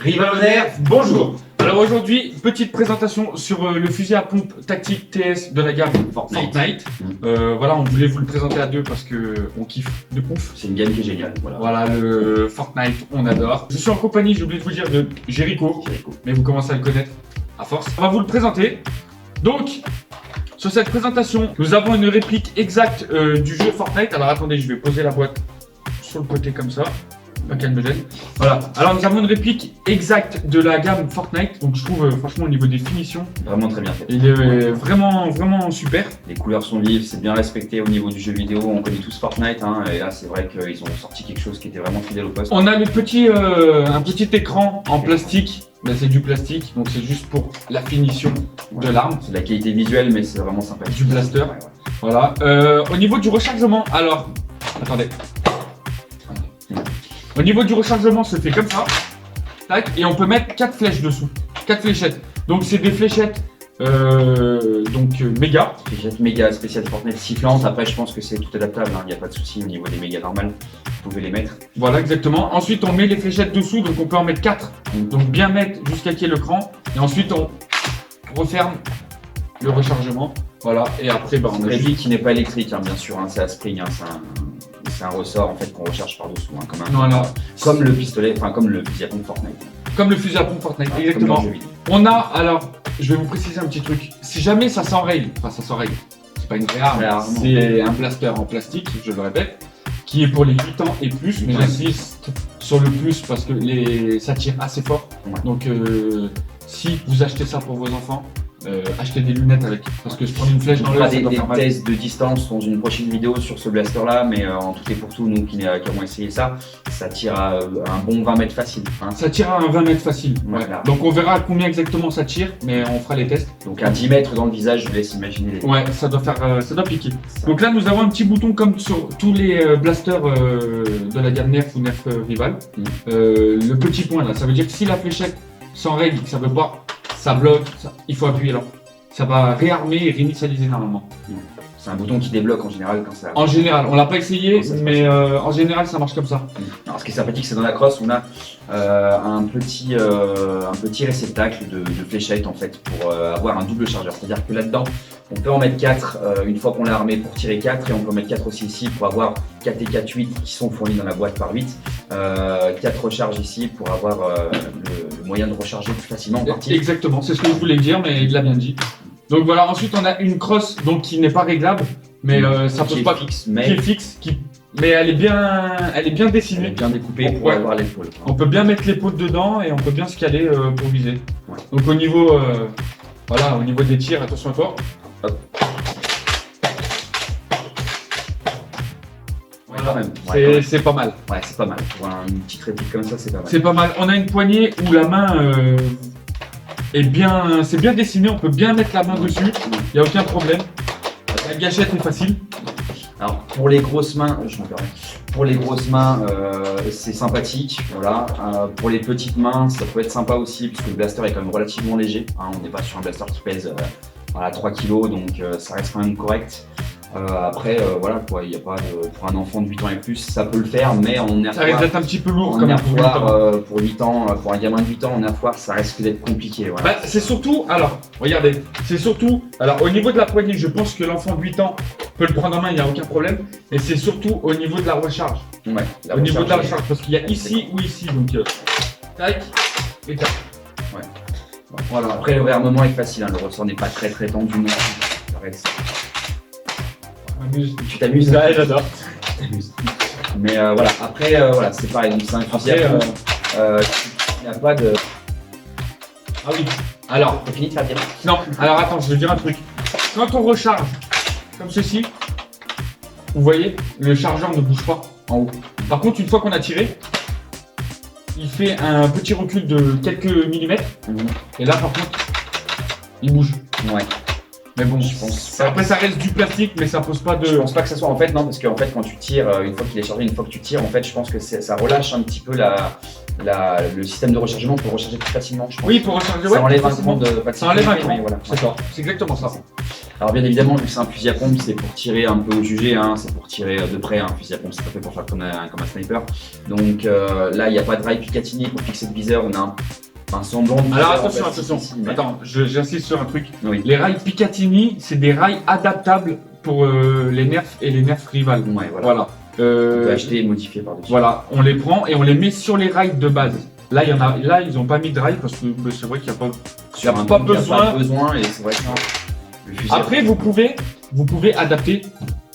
Rival on Air, bonjour. Alors aujourd'hui, petite présentation sur le fusil à pompe tactique TS de la gamme Fortnite. Voilà, on voulait vous le présenter à deux parce que on kiffe de ouf. C'est une gamme qui est géniale. Voilà, le Fortnite, on adore. Je suis en compagnie, j'ai oublié de vous dire, de Jericho, mais vous commencez à le connaître à force. On va vous le présenter. Donc, sur cette présentation, nous avons une réplique exacte du jeu Fortnite. Alors attendez, je vais poser la boîte sur le côté comme ça. Pas qu'elle me gêne. Voilà. Alors nous avons une réplique exacte de la gamme Fortnite. Donc je trouve franchement au niveau des finitions, vraiment très bien fait. il est vraiment super. Les couleurs sont vives, c'est bien respecté au niveau du jeu vidéo. On connaît tous Fortnite, hein, et là c'est vrai qu'ils ont sorti quelque chose qui était vraiment fidèle au poste. On a le petit, un petit écran en plastique. Là c'est du plastique, donc c'est juste pour la finition de l'arme. C'est de la qualité visuelle, mais c'est vraiment sympa. Du blaster. Voilà. Au niveau du rechargement, alors, attendez. Au niveau du rechargement, se fait comme ça. Tac, et on peut mettre 4 flèches dessous. 4 fléchettes. Donc c'est des fléchettes méga. Fléchettes méga spéciales Fortnite sifflantes. Après, je pense que c'est tout adaptable. Il n'y a pas de souci au niveau des méga normales. Vous pouvez les mettre. Voilà, exactement. Ensuite, on met les fléchettes dessous. Donc on peut en mettre 4. Donc bien mettre jusqu'à qu'il y ait le cran. Et ensuite, on referme le rechargement. Voilà. Et après, on a réplique qui n'est pas électrique, hein, bien sûr. Hein, c'est à spring. Hein, c'est un ressort en fait qu'on recharge par dessous, hein, comme le pistolet, enfin comme le fusil à pompe Fortnite. Comme le fusil à pompe Fortnite, exactement. On a, alors, je vais vous préciser un petit truc. Si jamais ça s'enraye, c'est pas une vraie arme, c'est un blaster en plastique, je le répète, qui est pour les 8 ans et plus, mais j'insiste sur le plus parce que ça tire assez fort. Ouais. Donc, si vous achetez ça pour vos enfants, achetez des lunettes avec, parce que se prendre une flèche dans l'œil, des tests de distance dans une prochaine vidéo sur ce blaster là, mais en tout et pour tout, nous qui avons essayé ça tire à un bon 20 mètres facile. Hein. Ça tire à un 20 mètres facile, ouais. Donc on verra à combien exactement ça tire, mais on fera les tests. Donc à 10 mètres dans le visage, je vous laisse imaginer. Ouais, ça doit piquer. Ça. Donc là nous avons un petit bouton comme sur tous les blasters de la gamme Nerf ou Nerf Rival. Le petit point là, ça veut dire que si la fléchette s'enraye, ça veut pas, ça bloque, il faut appuyer là. Ça va réarmer et réinitialiser normalement. C'est un bouton qui débloque en général quand ça... En général, on l'a pas essayé, mais en général ça marche comme ça. Alors ce qui est sympathique, c'est dans la crosse, on a un petit réceptacle de fléchettes en fait pour avoir un double chargeur. C'est-à-dire que là-dedans, on peut en mettre 4 une fois qu'on l'a armé pour tirer 4, et on peut en mettre 4 aussi ici pour avoir 4 et 4, 8 qui sont fournis dans la boîte par 8. 4 recharges ici pour avoir le moyen de recharger plus facilement en partie. Exactement, c'est ce que je voulais dire, mais il l'a bien dit. Donc voilà, ensuite on a une crosse donc, qui n'est pas réglable, mais ça pose pas fixe, qui est fixe, mais elle est bien dessinée. Elle est bien découpée pour avoir l'épaule. On peut bien mettre l'épaule dedans et on peut bien se caler pour viser. Ouais. Donc au niveau, au niveau des tirs, attention à toi. Hop. Voilà, c'est pas mal. Ouais, c'est pas mal. Pour une petite réplique comme ça, c'est pas mal. C'est pas mal. On a une poignée où la main c'est bien dessiné, on peut bien mettre la main dessus, il n'y a aucun problème. La gâchette est facile. Alors pour les grosses mains, je m'en permets. Pour les grosses mains, c'est sympathique, voilà. Pour les petites mains, ça peut être sympa aussi, puisque le blaster est quand même relativement léger. Hein, on n'est pas sur un blaster qui pèse 3 kg, donc ça reste quand même correct. Après, voilà quoi, il n'y a pas pour un enfant de 8 ans et plus, ça peut le faire, mais en Air ça risque d'être un petit peu lourd comme pour 8 ans, pour un gamin de 8 ans en Air Force, ça risque d'être compliqué. Voilà. C'est surtout, alors, regardez, au niveau de la poignée, je pense que l'enfant de 8 ans peut le prendre en main, il n'y a aucun problème, et c'est surtout au niveau de la recharge. Ouais, au niveau de la recharge, parce qu'il y a ici ou ici, donc tac et tac. Ouais. Voilà. Après, le réarmement est facile, hein, le ressort n'est pas très tendu non plus. Tu t'amuses? Ouais, j'adore. Mais voilà, après, c'est pareil, donc c'est un fusil à pompe. Il n'y a pas de... Ah oui, alors... T'as fini de faire dire? Non, alors attends, je vais dire un truc. Quand on recharge, comme ceci, vous voyez, le chargeur ne bouge pas en haut. Par contre, une fois qu'on a tiré, il fait un petit recul de quelques millimètres. Et là, par contre, il bouge. Ouais. Mais bon, je pense. Après, ça reste du plastique, mais ça pose pas de. Je pense pas que ça soit en fait, non, parce qu'en fait, quand tu tires, une fois qu'il est chargé, une fois que tu tires, en fait, je pense que ça relâche un petit peu le système de rechargement pour recharger plus facilement. Je pense. Oui, pour recharger. Ça enlève un grand de. Ça enlève un grand. Voilà. C'est ça. C'est exactement ça. Alors bien évidemment, vu que c'est un fusil à pompe, c'est pour tirer un peu au jugé, hein, c'est pour tirer de près. Un fusil à pompe, c'est pas fait pour faire comme un sniper. Donc là, il n'y a pas de rail Picatinny pour fixer le viseur. On a un semblant de viseur. Alors attention, en fait, attention. ici, mais- Attends, j'insiste sur un truc. Oui. Les rails Picatinny, c'est des rails adaptables pour les nerfs et les nerfs rivales. Ouais, voilà. Voilà. On peut acheter et modifier par-dessus. Voilà, on les prend et on les met sur les rails de base. Là, ils n'ont pas mis de rails parce que c'est vrai qu'il n'y a pas. Sur un pas truc, il y a besoin. pas besoin et c'est vrai que le fusil à Après, pompe, vous pouvez adapter.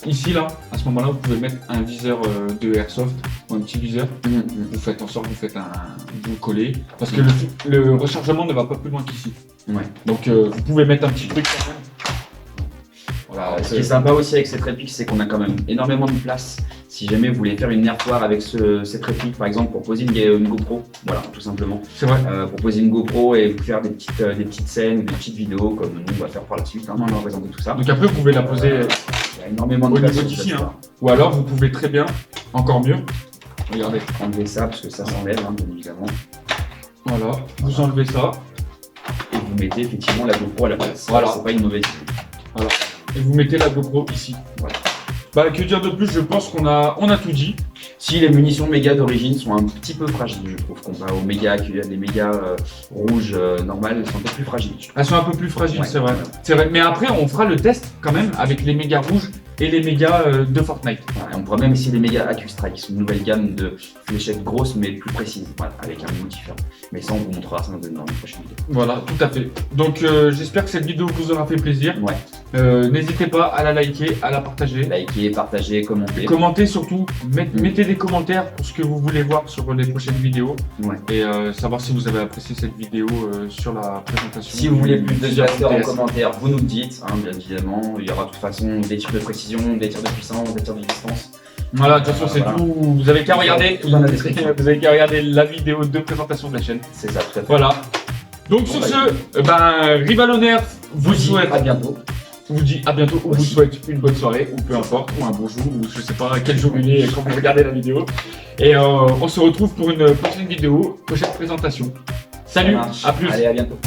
Ici, là, à ce moment-là, vous pouvez mettre un viseur de airsoft ou un petit viseur. Vous faites en sorte, vous collez. Parce que le rechargement ne va pas plus loin qu'ici. Ouais. Donc, vous pouvez mettre un petit truc quand même. Voilà, Ce qui est sympa aussi avec cette réplique, c'est qu'on a quand même énormément de place. Si jamais vous voulez faire une airfoire avec cette réplique, par exemple, pour poser une GoPro, voilà, tout simplement. c'est vrai. Pour poser une GoPro et vous faire des petites scènes ou des petites vidéos, comme nous on va faire par la suite, hein, on va présenter tout ça. Donc après, vous pouvez la poser Il y a énormément de au place niveau sur d'ici. cette Hein. airfoire. Ou alors, vous pouvez très bien, encore mieux, regardez. Enlever ça parce que ça s'enlève, hein, bien évidemment. Voilà, vous enlevez ça. Et vous mettez effectivement la GoPro à la place. Voilà. C'est pas une mauvaise idée. Et vous mettez la GoPro ici. Voilà. Bah, que dire de plus? Je pense qu'on a tout dit. Si les munitions méga d'origine sont un petit peu fragiles, je trouve, comparé aux méga, les méga rouges normales, elles sont un peu plus fragiles. je trouve. Elles sont un peu plus fragiles, Ouais. c'est vrai. C'est vrai. Mais après, on fera le test quand même avec les méga rouges et les méga de Fortnite. Voilà, et on pourra même essayer les méga AccuStrike, qui sont une nouvelle gamme de fléchettes grosses mais plus précises, voilà, avec un mot différent. Mais ça, on vous montrera ça dans une prochaine vidéo. Voilà, tout à fait. Donc, j'espère que cette vidéo vous aura fait plaisir. Ouais. N'hésitez pas à la liker, à la partager. Likez, partagez, commentez. Commentez surtout, mettez des commentaires pour ce que vous voulez voir sur les prochaines vidéos Ouais. et savoir si vous avez apprécié cette vidéo sur la présentation. Si vous voulez plus de fusil à classeurs en TS. commentaire, vous nous le dites, hein, bien évidemment. Il y aura de toute façon des tirs de précision, des tirs de puissance, des tirs de distance. Voilà, de toute façon, c'est Voilà. tout. Vous avez qu'à regarder. Tout dans la description. Vous avez qu'à regarder la vidéo de présentation de la chaîne. C'est ça, tout à fait. Voilà. Donc sur ce, Rival Honor vous souhaite, À bientôt. vous dit à bientôt ou vous Aussi. souhaite une bonne soirée ou peu importe, ou un bon jour, ou je sais pas quel jour il est quand vous regardez la vidéo. Et on se retrouve pour une prochaine vidéo, prochaine présentation. Ça Salut, marche. à plus. Allez, à bientôt.